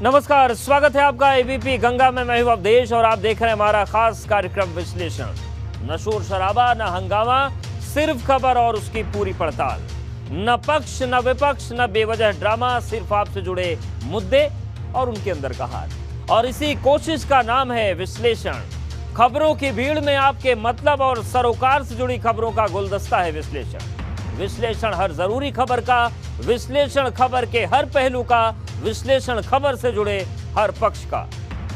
नमस्कार, स्वागत है आपका एबीपी गंगा में। मैं हूं अवधेश और आप देख रहे हैं हमारा खास कार्यक्रम विश्लेषण। न शोर शराबा, न हंगामा, सिर्फ खबर और उसकी पूरी पड़ताल। न पक्ष न विपक्ष, न बेवजह ड्रामा, सिर्फ आपसे जुड़े मुद्दे और उनके अंदर का हाल। और इसी कोशिश का नाम है विश्लेषण। खबरों की भीड़ में आपके मतलब और सरोकार से जुड़ी खबरों का गुलदस्ता है विश्लेषण। विश्लेषण हर जरूरी खबर का, विश्लेषण खबर के हर पहलू का, विश्लेषण खबर से जुड़े हर पक्ष का।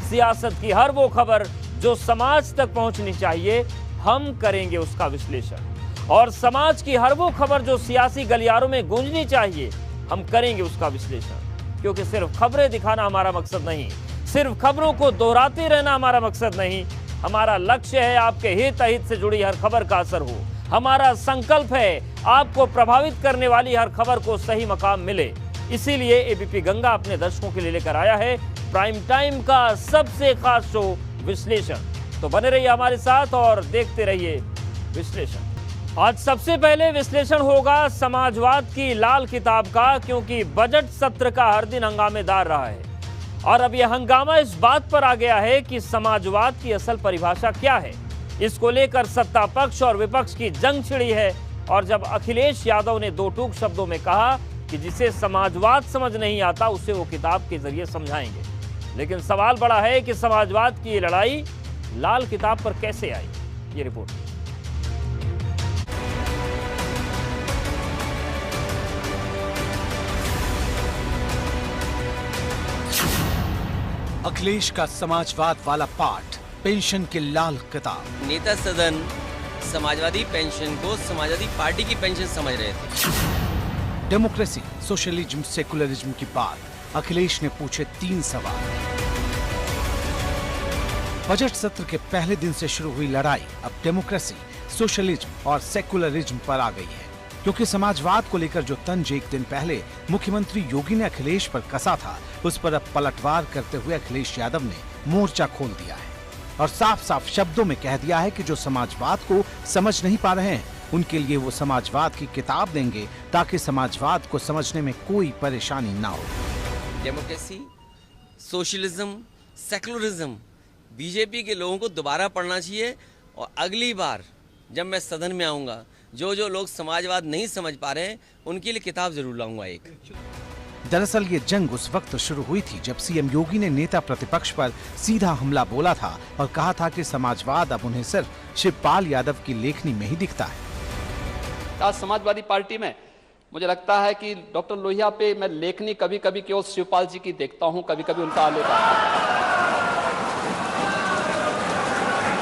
सियासत की हर वो खबर जो समाज तक पहुंचनी चाहिए, हम करेंगे उसका विश्लेषण। और समाज की हर वो खबर जो सियासी गलियारों में गूंजनी चाहिए, हम करेंगे उसका विश्लेषण। क्योंकि सिर्फ खबरें दिखाना हमारा मकसद नहीं, सिर्फ खबरों को दोहराते रहना हमारा मकसद नहीं। हमारा लक्ष्य है आपके हित अहित से जुड़ी हर खबर का असर हो। हमारा संकल्प है आपको प्रभावित करने वाली हर खबर को सही मकाम मिले। इसीलिए एबीपी गंगा अपने दर्शकों के लिए लेकर आया है प्राइम टाइम का सबसे खास शो विश्लेषण। तो बने रहिए हमारे साथ और देखते रहिए विश्लेषण। आज सबसे पहले विश्लेषण होगा समाजवाद की लाल किताब का, क्योंकि बजट सत्र का हर दिन हंगामेदार रहा है। और अब यह हंगामा इस बात पर आ गया है कि समाजवाद की असल परिभाषा क्या है। इसको लेकर सत्ता पक्ष और विपक्ष की जंग छिड़ी है। और जब अखिलेश यादव ने दो टूक शब्दों में कहा कि जिसे समाजवाद समझ नहीं आता उसे वो किताब के जरिए समझाएंगे, लेकिन सवाल बड़ा है कि समाजवाद की ये लड़ाई लाल किताब पर कैसे आई। ये रिपोर्ट। अखिलेश का समाजवाद वाला पाठ, पेंशन की लाल किताब। नेता सदन समाजवादी पेंशन को समाजवादी पार्टी की पेंशन समझ रहे थे। डेमोक्रेसी, सोशलिज्म, सेकुलरिज्म की बात। अखिलेश ने पूछे 3 सवाल। बजट सत्र के पहले दिन से शुरू हुई लड़ाई अब डेमोक्रेसी, सोशलिज्म और सेकुलरिज्म पर आ गई है, क्योंकि समाजवाद को लेकर जो तंज एक दिन पहले मुख्यमंत्री योगी ने अखिलेश पर कसा था, उस पर अब पलटवार करते हुए अखिलेश यादव ने मोर्चा खोल दिया है और साफ साफ शब्दों में कह दिया है कि जो समाजवाद को समझ नहीं पा रहे हैं, उनके लिए वो समाजवाद की किताब देंगे ताकि समाजवाद को समझने में कोई परेशानी ना हो। डेमोक्रेसी, सोशलिज्म, सेकुलरिज्म बीजेपी के लोगों को दोबारा पढ़ना चाहिए। और अगली बार जब मैं सदन में आऊंगा, जो लोग समाजवाद नहीं समझ पा रहे हैं उनके लिए किताब जरूर लाऊंगा एक। दरअसल ये जंग उस वक्त शुरू हुई थी जब सीएम योगी ने नेता प्रतिपक्ष पर सीधा हमला बोला था और कहा था कि समाजवाद अब उन्हें सिर्फ शिवपाल यादव की लेखनी में ही दिखता है। आज समाजवादी पार्टी में मुझे लगता है कि डॉक्टर लोहिया पे मैं लेखनी कभी कभी केवल शिवपाल जी की देखता हूं, कभी कभी उनका आलेख,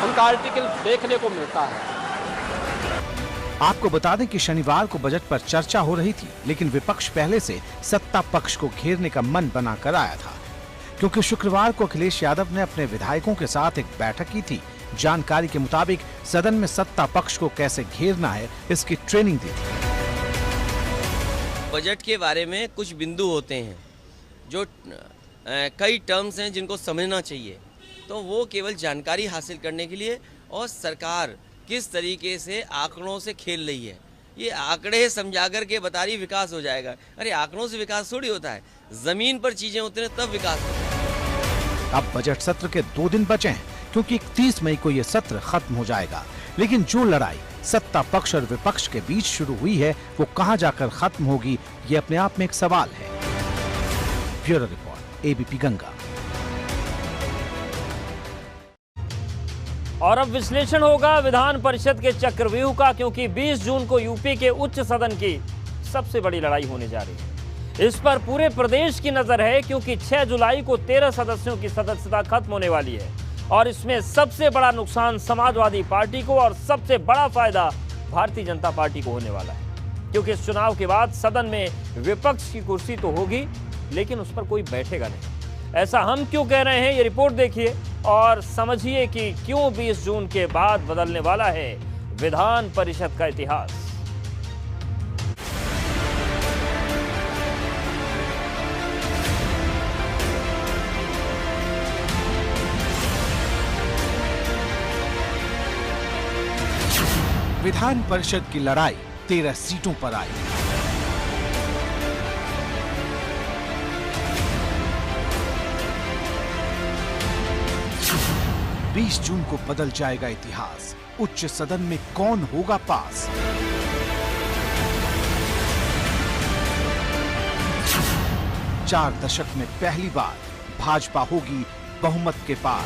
उनका आर्टिकल देखने को मिलता है। आपको बता दें कि शनिवार को बजट पर चर्चा हो रही थी, लेकिन विपक्ष पहले से सत्ता पक्ष को घेरने का मन बनाकर आया था, क्योंकि शुक्रवार को अखिलेश यादव ने अपने विधायकों के साथ एक बैठक की थी। जानकारी के मुताबिक सदन में सत्ता पक्ष को कैसे घेरना है इसकी ट्रेनिंग दी थी। बजट के बारे में कुछ बिंदु होते हैं जो कई टर्म्स हैं जिनको समझना चाहिए, तो वो केवल जानकारी हासिल करने के लिए और सरकार किस तरीके से आंकड़ों से खेल रही है, ये आंकड़े समझा कर के बता रही विकास हो जाएगा। अरे आंकड़ों से विकास थोड़ी होता है, जमीन पर चीजें उतरे तब विकास होता है। अब बजट सत्र के 2 दिन बचे हैं, क्योंकि 31 मई को यह सत्र खत्म हो जाएगा। लेकिन जो लड़ाई सत्ता पक्ष और विपक्ष के बीच शुरू हुई है, वो कहां जाकर खत्म होगी, ये अपने आप में एक सवाल है। Bureau report, ABP Ganga. और अब विश्लेषण होगा विधान परिषद के चक्रव्यूह का, क्योंकि 20 जून को यूपी के उच्च सदन की सबसे बड़ी लड़ाई होने जा रही है। इस पर पूरे प्रदेश की नजर है, क्योंकि 6 जुलाई को 13 सदस्यों की सदस्यता खत्म होने वाली है। और इसमें सबसे बड़ा नुकसान समाजवादी पार्टी को और सबसे बड़ा फायदा भारतीय जनता पार्टी को होने वाला है, क्योंकि इस चुनाव के बाद सदन में विपक्ष की कुर्सी तो होगी, लेकिन उस पर कोई बैठेगा नहीं। ऐसा हम क्यों कह रहे हैं, ये रिपोर्ट देखिए और समझिए कि क्यों 20 जून के बाद बदलने वाला है विधान परिषद का इतिहास। विधान परिषद की लड़ाई 13 सीटों पर आई। 20 जून को बदल जाएगा इतिहास। उच्च सदन में कौन होगा पास? चार दशक में पहली बार भाजपा होगी बहुमत के पार।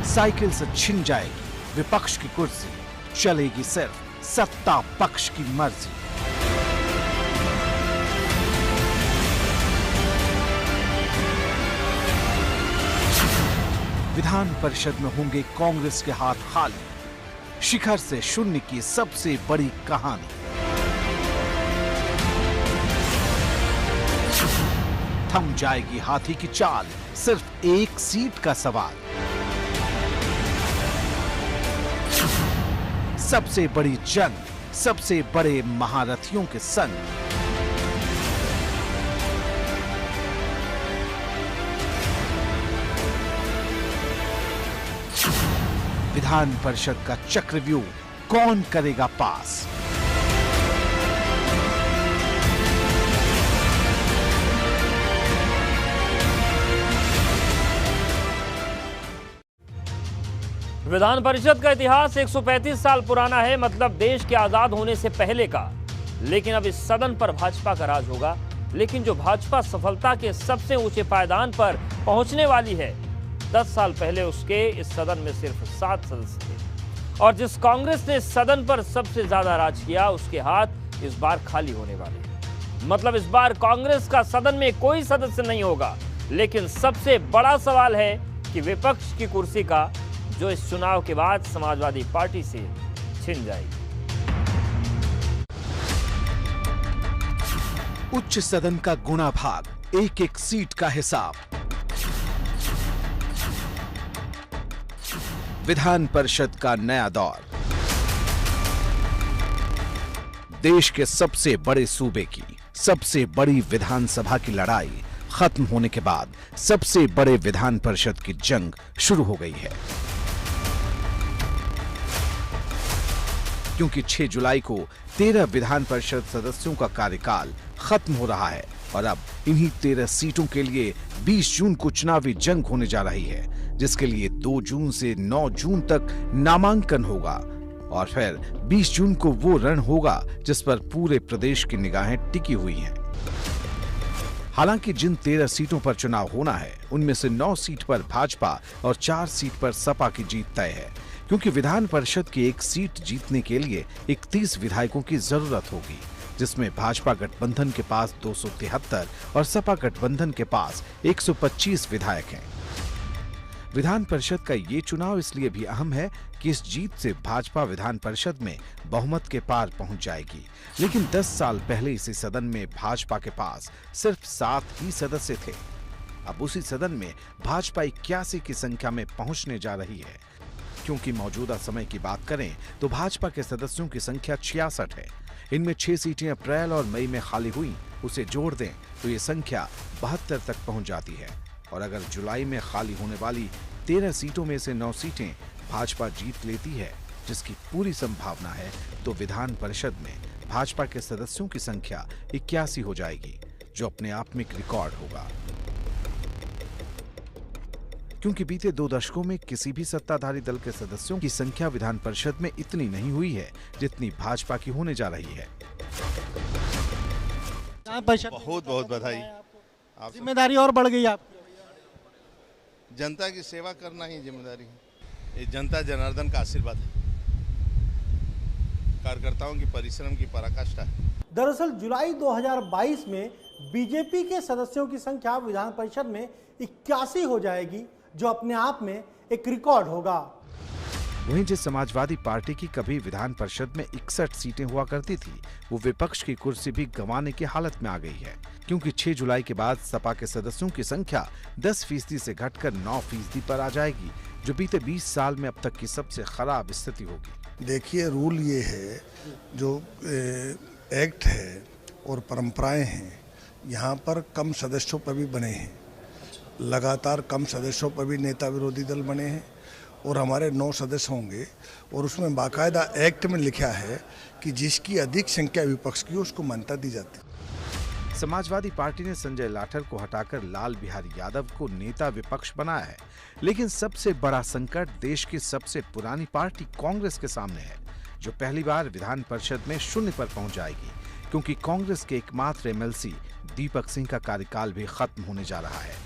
साइकिल से छिन जाएगी विपक्ष की कुर्सी, चलेगी सिर्फ सत्ता पक्ष की मर्जी। विधान परिषद में होंगे कांग्रेस के हाथ खाली। शिखर से शून्य की सबसे बड़ी कहानी। थम जाएगी हाथी की चाल, सिर्फ एक सीट का सवाल। सबसे बड़ी जंग, सबसे बड़े महारथियों के संग। विधान परिषद का चक्रव्यूह कौन करेगा पास? विधान परिषद का इतिहास 135 साल पुराना है, मतलब देश के आजाद होने से पहले का। लेकिन अब इस सदन पर भाजपा का राज होगा। लेकिन जो भाजपा सफलता के सबसे ऊंचे पायदान पर पहुंचने वाली है, 10 साल पहले उसके इस सदन में सिर्फ 7 सदस्य थे। और जिस कांग्रेस ने इस सदन पर सबसे ज्यादा राज किया, उसके हाथ इस बार खाली होने वाले हैं। मतलब इस बार कांग्रेस का सदन में कोई सदस्य नहीं होगा। लेकिन सबसे बड़ा सवाल है कि विपक्ष की कुर्सी का, जो इस चुनाव के बाद समाजवादी पार्टी से छिन जाएगी। उच्च सदन का गुणा भाग, एक एक सीट का हिसाब। विधान परिषद का नया दौर। देश के सबसे बड़े सूबे की सबसे बड़ी विधानसभा की लड़ाई खत्म होने के बाद सबसे बड़े विधान परिषद की जंग शुरू हो गई है। क्योंकि 6 जुलाई को 13 विधान परिषद सदस्यों का कार्यकाल खत्म हो रहा है और अब इन्हीं 13 सीटों के लिए 20 जून को चुनावी जंग होने जा रही है, जिसके लिए 2 जून से 9 जून तक नामांकन होगा और फिर 20 जून को वो रण होगा जिस पर पूरे प्रदेश की निगाहें टिकी हुई हैं। हालांकि जिन 13 सीटों पर चुनाव होना है, उनमें से 9 सीट पर भाजपा और 4 सीट पर सपा की जीत तय है, क्योंकि विधान परिषद की एक सीट जीतने के लिए 31 विधायकों की जरूरत होगी, जिसमें भाजपा गठबंधन के पास 273 और सपा गठबंधन के पास 125 विधायक हैं। विधान परिषद का ये चुनाव इसलिए भी अहम है कि इस जीत से भाजपा विधान परिषद में बहुमत के पार पहुंच जाएगी। लेकिन 10 साल पहले इसी सदन में भाजपा के पास सिर्फ 7 ही सदस्य थे। अब उसी सदन में भाजपा 81 की संख्या में पहुंचने जा रही है। क्योंकि मौजूदा समय की बात करें तो भाजपा के सदस्यों की संख्या 66 है। इनमें 6 सीटें अप्रैल और मई में खाली हुई, उसे जोड़ दें तो ये संख्या 72 तक पहुंच जाती है। और अगर जुलाई में खाली होने वाली 13 सीटों में से 9 सीटें भाजपा जीत लेती है, जिसकी पूरी संभावना है, तो विधान परिषद में भाजपा के सदस्यों की संख्या 81 हो जाएगी, जो अपने आप में एक रिकॉर्ड होगा। क्योंकि बीते 2 दशकों में किसी भी सत्ताधारी दल के सदस्यों की संख्या विधान परिषद में इतनी नहीं हुई है जितनी भाजपा की होने जा रही है। बहुत बहुत बधाई। आप जिम्मेदारी और बढ़ गई आपकी। जनता की सेवा करना ही जिम्मेदारी है। ये जनता जनार्दन का आशीर्वाद है, कार्यकर्ताओं की परिश्रम की पराकाष्ठा है। दरअसल जुलाई 2022 में बीजेपी के सदस्यों की संख्या विधान परिषद में 81 हो जाएगी, जो अपने आप में एक रिकॉर्ड होगा। वहीं जिस समाजवादी पार्टी की कभी विधान परिषद में 61 सीटें हुआ करती थी, वो विपक्ष की कुर्सी भी गंवाने की हालत में आ गई है। क्योंकि 6 जुलाई के बाद सपा के सदस्यों की संख्या 10% से घटकर 9% पर आ जाएगी, जो बीते 20 साल में अब तक की सबसे खराब स्थिति होगी। देखिए, रूल ये है, जो एक्ट है और परंपराएं हैं, यहाँ पर कम सदस्यों पर भी बने हैं। लगातार कम सदस्यों पर भी नेता विरोधी दल बने हैं और हमारे 9 सदस्य होंगे और उसमें बाकायदा एक्ट में लिखा है कि जिसकी अधिक संख्या विपक्ष की उसको मान्यता दी जाती है। समाजवादी पार्टी ने संजय लाठर को हटाकर लाल बिहारी यादव को नेता विपक्ष बनाया है, लेकिन सबसे बड़ा संकट देश की सबसे पुरानी पार्टी कांग्रेस के सामने है, जो पहली बार विधान परिषद में शून्य पर पहुंच जाएगी, क्योंकि कांग्रेस के एकमात्र एमएलसी दीपक सिंह का कार्यकाल भी खत्म होने जा रहा है।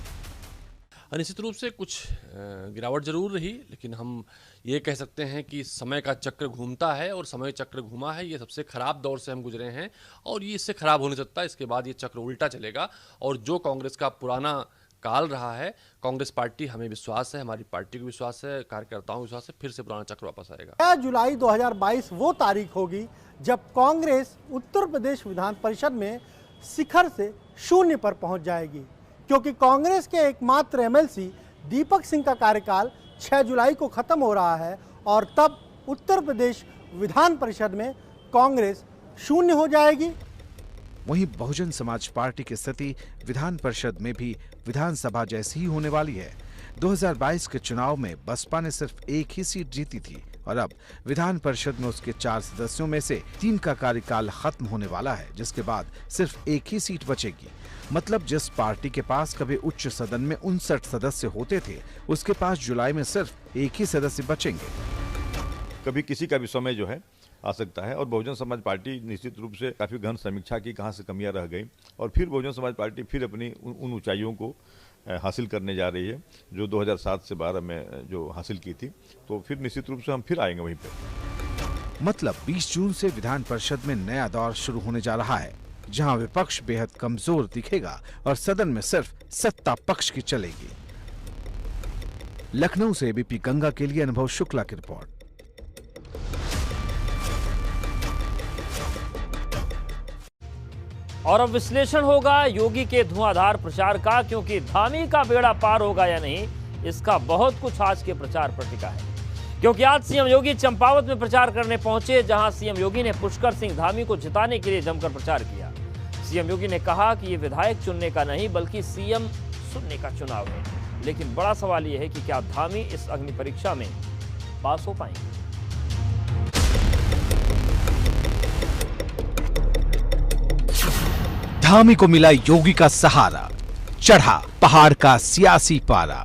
निश्चित रूप से कुछ गिरावट जरूर रही, लेकिन हम ये कह सकते हैं कि समय का चक्र घूमता है और समय चक्र घूमा है। ये सबसे खराब दौर से हम गुजरे हैं और ये इससे खराब होने सकता है। इसके बाद ये चक्र उल्टा चलेगा और जो कांग्रेस का पुराना काल रहा है, कांग्रेस पार्टी, हमें विश्वास है, हमारी पार्टी को विश्वास है, कार्यकर्ताओं को विश्वास है, फिर से पुराना चक्र वापस आएगा। 6 जुलाई 2022 वो तारीख होगी जब कांग्रेस उत्तर प्रदेश विधान परिषद में शिखर से शून्य पर पहुंच जाएगी, क्योंकि कांग्रेस के एकमात्र एमएलसी दीपक सिंह का कार्यकाल 6 जुलाई को खत्म हो रहा है और तब उत्तर प्रदेश विधान परिषद में कांग्रेस शून्य हो जाएगी। वहीं बहुजन समाज पार्टी की स्थिति विधान परिषद में भी विधानसभा जैसी ही होने वाली है। 2022 के चुनाव में बसपा ने सिर्फ एक ही सीट जीती थी और अब विधान परिषद में उसके 4 सदस्यों में से 3 का कार्यकाल खत्म होने वाला है, जिसके बाद सिर्फ एक ही सीट बचेगी। मतलब जिस पार्टी के पास कभी उच्च सदन में 59 सदस्य होते थे, उसके पास जुलाई में सिर्फ एक ही सदस्य बचेंगे। कभी किसी का भी समय जो है आ सकता है और बहुजन समाज पार्टी निश्चित रूप से काफ़ी गहन समीक्षा की, कहाँ से कमियां रह गई और फिर बहुजन समाज पार्टी फिर अपनी उन ऊंचाइयों को हासिल करने जा रही है जो 2007 से 12 में जो हासिल की थी। तो फिर निश्चित रूप से हम फिर आएंगे वहीं पे। मतलब 20 जून से विधान परिषद में नया दौर शुरू होने जा रहा है, जहां विपक्ष बेहद कमजोर दिखेगा और सदन में सिर्फ सत्ता पक्ष की चलेगी। लखनऊ से एबीपी गंगा के लिए अनुभव शुक्ला की रिपोर्ट। और अब विश्लेषण होगा योगी के धुआंधार प्रचार का, क्योंकि धामी का बेड़ा पार होगा या नहीं, इसका बहुत कुछ आज के प्रचार पर टिका है। क्योंकि आज सीएम योगी चंपावत में प्रचार करने पहुंचे, जहां सीएम योगी ने पुष्कर सिंह धामी को जिताने के लिए जमकर प्रचार किया। सीएम योगी ने कहा कि ये विधायक चुनने का नहीं बल्कि सीएम सुनने का चुनाव है। लेकिन बड़ा सवाल यह है कि क्या धामी इस अग्नि परीक्षा में पास हो पाएंगे। धामी को मिला योगी का सहारा, चढ़ा पहाड़ का सियासी पारा।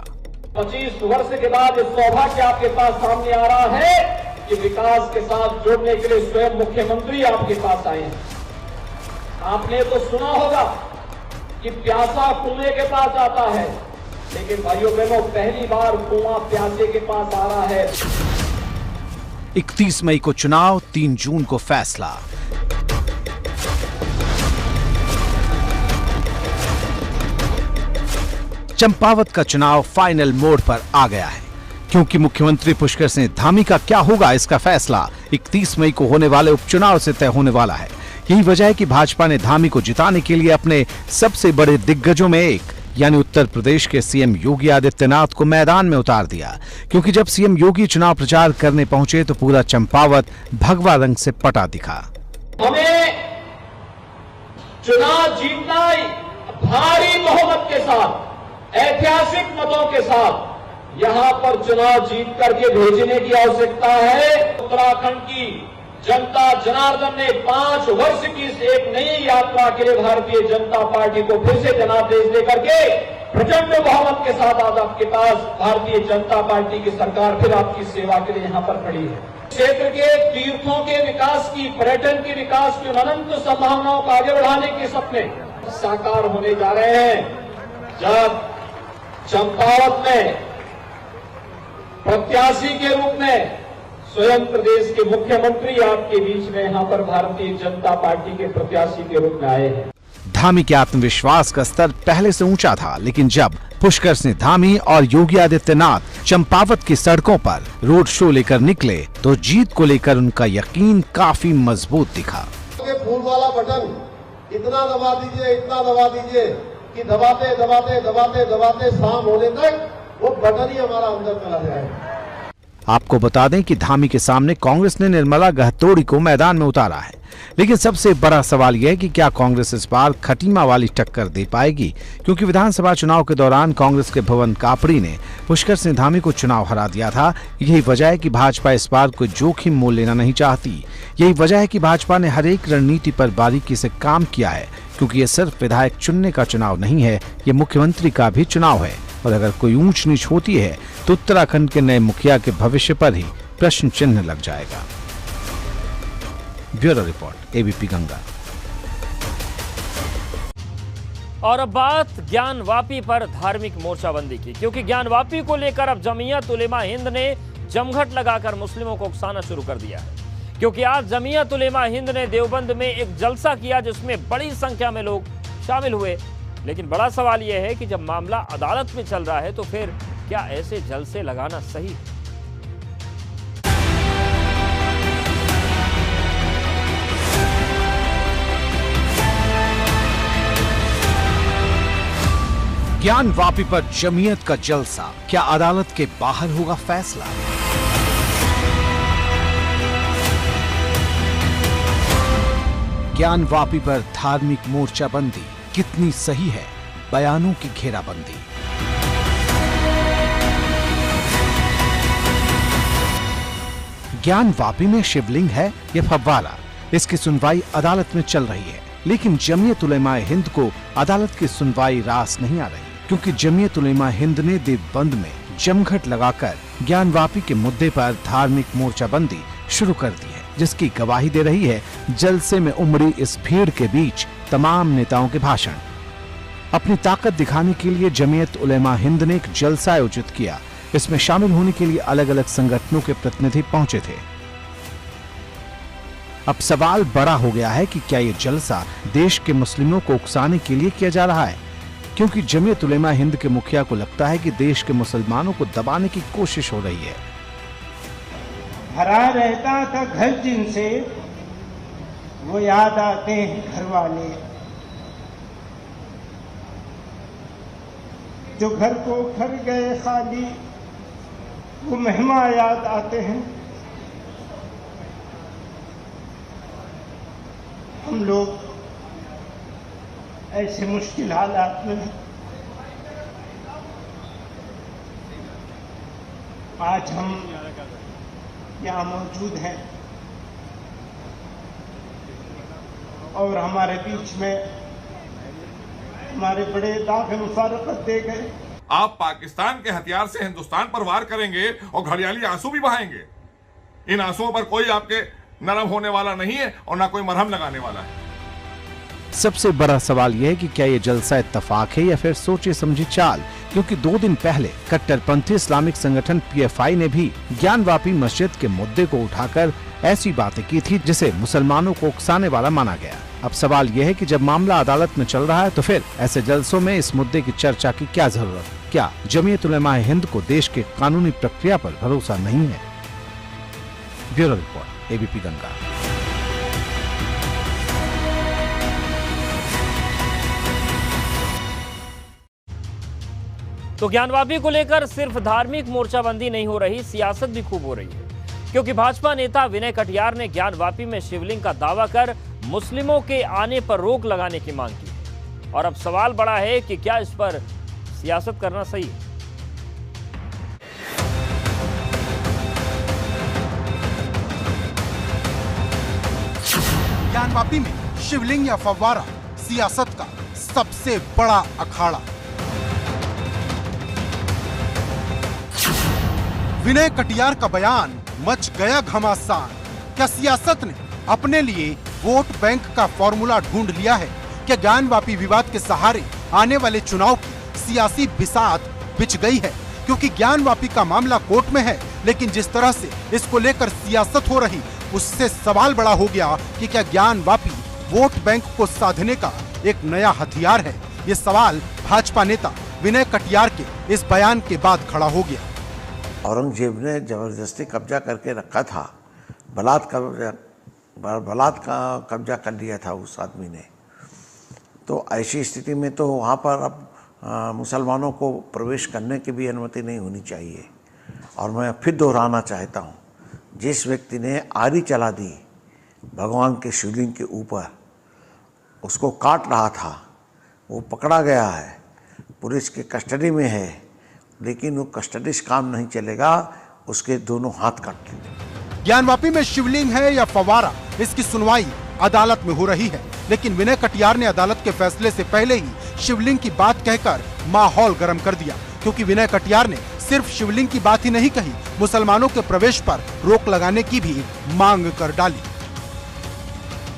25 वर्ष के बाद इस सौभाग्य आपके पास सामने आ रहा है कि विकास के साथ जुड़ने के लिए स्वयं मुख्यमंत्री आपके पास आए हैं। आपने तो सुना होगा कि प्यासा कुएं के पास आता है, लेकिन भाइयों बहनों, पहली बार कुआं प्यासे के पास आ रहा है। 31 मई को चुनाव, 3 जून को फैसला। चंपावत का चुनाव फाइनल मोड पर आ गया है, क्योंकि मुख्यमंत्री पुष्कर सिंह धामी का क्या होगा, इसका फैसला 31 मई को होने वाले उपचुनाव से तय होने वाला है। यही वजह है कि भाजपा ने धामी को जिताने के लिए अपने सबसे बड़े दिग्गजों में एक, यानी उत्तर प्रदेश के सीएम योगी आदित्यनाथ को मैदान में उतार दिया। क्योंकि जब सीएम योगी चुनाव प्रचार करने पहुंचे तो पूरा चंपावत भगवा रंग से पटा दिखा। हमें चुनाव जीतना भारी बहुमत के साथ, ऐतिहासिक मतों के साथ यहां पर चुनाव जीत करके भेजने की आवश्यकता है। उत्तराखंड की जनता जनार्दन ने 5 वर्ष की इस एक नई यात्रा के लिए भारतीय जनता पार्टी को फिर से जनादेश देकर के प्रचंड बहुमत के साथ आज आपके पास भारतीय जनता पार्टी की सरकार फिर आपकी सेवा के लिए यहां पर खड़ी है। क्षेत्र के तीर्थों के विकास की, पर्यटन के विकास की अनंत संभावनाओं को आगे बढ़ाने के सपने साकार होने जा रहे हैं। जब चंपावत में प्रत्याशी के रूप में स्वयं प्रदेश के मुख्यमंत्री आपके बीच में यहां पर भारतीय जनता पार्टी के प्रत्याशी के रूप में आए हैं। धामी के आत्मविश्वास का स्तर पहले से ऊंचा था, लेकिन जब पुष्कर सिंह धामी और योगी आदित्यनाथ चंपावत की सड़कों पर रोड शो लेकर निकले तो जीत को लेकर उनका यकीन काफी मजबूत दिखा। फूल वाला बटन इतना दबा दीजिए, इतना दबा दीजिए कि दबाते दबाते दबाते दबाते शाम होने तक वो बटन ही हमारा अंदर चला जाए। आपको बता दें कि धामी के सामने कांग्रेस ने निर्मला गहतोड़ी को मैदान में उतारा है, लेकिन सबसे बड़ा सवाल यह है कि क्या कांग्रेस इस बार खटीमा वाली टक्कर दे पाएगी, क्योंकि विधानसभा चुनाव के दौरान कांग्रेस के भवन कापड़ी ने पुष्कर सिंह धामी को चुनाव हरा दिया था। यही वजह है कि भाजपा इस बार कोई जोखिम मोल लेना नहीं चाहती। यही वजह है कि भाजपा ने हर एक रणनीति पर बारीकी से काम किया है, क्योंकि ये सिर्फ विधायक चुनने का चुनाव नहीं है, ये मुख्यमंत्री का भी चुनाव है। और अगर कोई ऊंच नीच होती है तो उत्तराखंड के नए मुखिया के भविष्य पर ही प्रश्न चिन्ह लग जाएगा। Bureau report, ABP Ganga. और अब बात ज्ञानवापी पर धार्मिक मोर्चाबंदी की, क्योंकि ज्ञानवापी को लेकर अब जमीयत उलेमा हिंद ने जमघट लगाकर मुस्लिमों को उकसाना शुरू कर दिया है। क्योंकि आज जमीयत उलेमा हिंद ने देवबंद में एक जलसा किया जिसमें बड़ी संख्या में लोग शामिल हुए। लेकिन बड़ा सवाल यह है कि जब मामला अदालत में चल रहा है तो फिर क्या ऐसे जलसे लगाना सही है? ज्ञानवापी पर जमीयत का जलसा, क्या अदालत के बाहर होगा फैसला? ज्ञानवापी पर धार्मिक मोर्चाबंदी कितनी सही है? बयानों की घेराबंदी। ज्ञानवापी में शिवलिंग है या फव्वारा, इसकी सुनवाई अदालत में चल रही है। लेकिन जमीयत उलेमा हिंद को अदालत की सुनवाई रास नहीं आ रही, क्योंकि जमीयत उलेमा हिंद ने देवबंद में जमघट लगाकर ज्ञानवापी के मुद्दे पर धार्मिक मोर्चाबंदी शुरू कर दी है, जिसकी गवाही दे रही है जलसे में उमड़ी इस भीड़ के बीच तमाम नेताओं के भाषण। अपनी ताकत दिखाने के लिए जमीयत उलेमा हिंद ने एक जलसा आयोजित किया। इसमें शामिल होने के लिए अलग अलग संगठनों के प्रतिनिधि पहुंचे थे। अब सवाल बड़ा हो गया है कि क्या ये जलसा देश के मुस्लिमों को उकसाने के लिए किया जा रहा है, क्योंकि जमीयत उलेमा हिंद के मुखिया को लगता है कि देश के मुसलमानों को दबाने की कोशिश हो रही है। भरा रहता था घर जिनसे, वो याद आते हैं घर वाले, जो घर को घर गए खाली, वो मेहमा याद आते हैं। हम लोग ऐसे मुश्किल हालात में आज हम यहाँ मौजूद हैं और हमारे बीच में हमारे बड़े दाग मुफारकत दे गए। आप पाकिस्तान के हथियार से हिंदुस्तान पर वार करेंगे और घड़ियाली आंसू भी बहाएंगे। इन आंसुओं पर कोई आपके नरम होने वाला नहीं है और ना कोई मरहम लगाने वाला है। सबसे बड़ा सवाल यह है कि क्या ये जलसा इत्तफाक है या फिर सोचे समझी चाल, क्योंकि 2 दिन पहले कट्टरपंथी इस्लामिक संगठन पीएफआई ने भी ज्ञानवापी मस्जिद के मुद्दे को उठाकर ऐसी बातें की थी जिसे मुसलमानों को उकसाने वाला माना गया। अब सवाल यह है कि जब मामला अदालत में चल रहा है तो फिर ऐसे जलसों में इस मुद्दे की चर्चा की क्या जरूरत? क्या जमीयत उलेमा हिंद को देश के कानूनी प्रक्रिया पर भरोसा नहीं है? Bureau report, ABP Ganga. तो ज्ञानवापी को लेकर सिर्फ धार्मिक मोर्चाबंदी नहीं हो रही, सियासत भी खूब हो रही है। क्योंकि भाजपा नेता विनय कटियार ने ज्ञानवापी में शिवलिंग का दावा कर मुस्लिमों के आने पर रोक लगाने की मांग की है। और अब सवाल बड़ा है कि क्या इस पर सियासत करना सही है? ज्ञानवापी में शिवलिंग या फव्वारा, सियासत का सबसे बड़ा अखाड़ा। विनय कटियार का बयान मच गया घमासान। क्या सियासत ने अपने लिए वोट बैंक का फॉर्मूला ढूंढ लिया है? क्या ज्ञानवापी विवाद के सहारे आने वाले चुनाव की सियासी बिसात बिछ गई है? क्योंकि ज्ञानवापी का मामला कोर्ट में है, लेकिन जिस तरह से इसको लेकर सियासत हो रही, उससे सवाल बड़ा हो गया कि क्या ज्ञानवापी वोट बैंक को साधने का एक नया हथियार है? ये सवाल भाजपा नेता विनय कटियार के इस बयान के बाद खड़ा हो गया। औरंगजेब ने जबरदस्ती कब्जा करके रखा था, बलात् का कब्जा कर लिया था उस आदमी ने। तो ऐसी स्थिति में तो वहाँ पर अब मुसलमानों को प्रवेश करने की भी अनुमति नहीं होनी चाहिए। और मैं फिर दोहराना चाहता हूँ, जिस व्यक्ति ने आरी चला दी भगवान के शिवलिंग के ऊपर, उसको काट रहा था, वो पकड़ा गया है, पुलिस के कस्टडी में है, लेकिन वो कस्टडी से काम नहीं चलेगा, उसके दोनों हाथ काट लेंगे। ज्ञानवापी में शिवलिंग है या फव्वारा, इसकी सुनवाई अदालत में हो रही है, लेकिन विनय कटियार ने अदालत के फैसले से पहले ही शिवलिंग की बात कहकर माहौल गर्म कर दिया, क्योंकि विनय कटियार ने सिर्फ शिवलिंग की बात ही नहीं कही, मुसलमानों के प्रवेश पर रोक लगाने की भी मांग कर डाली।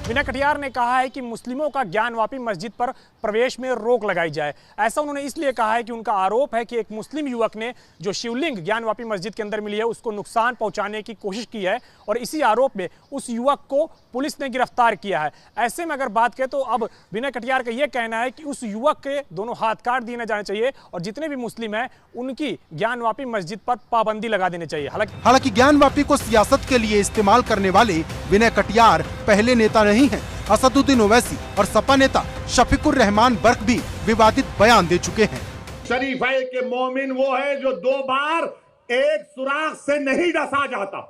विनय कटियार ने कहा है कि मुस्लिमों का ज्ञानवापी मस्जिद पर प्रवेश में रोक लगाई जाए। ऐसा उन्होंने इसलिए कहा है कि उनका आरोप है कि एक मुस्लिम युवक ने जो शिवलिंग ज्ञानवापी मस्जिद के अंदर मिली है उसको नुकसान पहुंचाने की कोशिश की है और इसी आरोप में उस युवक को पुलिस ने गिरफ्तार किया है। ऐसे में अगर बात करें तो अब विनय कटियार का यह कहना है कि उस युवक के दोनों हाथ काट दिए जाने चाहिए और जितने भी मुस्लिम हैं उनकी ज्ञानवापी मस्जिद पर पाबंदी लगा देनी चाहिए। हालांकि ज्ञानवापी को सियासत के लिए इस्तेमाल करने वाले विनय कटियार पहले नेता नहीं है। असदुद्दीन ओवैसी और सपा नेता शफीकुर रहमान बर्क भी विवादित बयान दे चुके हैं। शरीफे के मोमिन वो है जो 2 बार एक सुराख से नहीं डसा जाता।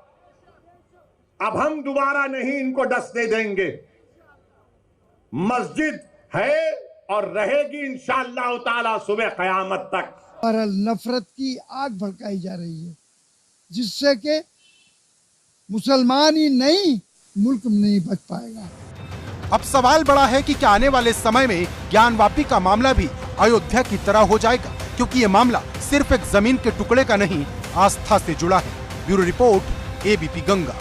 अब हम दोबारा नहीं इनको डसने देंगे। मस्जिद है और रहेगी इंशाअल्लाह ताला सुबह कयामत तक। और नफरत की आग भड़काई जा रही है जिससे कि मुसलमान ही नहीं मुल्क नहीं बच पाएगा। अब सवाल बड़ा है कि क्या आने वाले समय में ज्ञानवापी का मामला भी अयोध्या की तरह हो जाएगा, क्योंकि ये मामला सिर्फ एक जमीन के टुकड़े का नहीं, आस्था से जुड़ा है। Bureau report, ABP Ganga.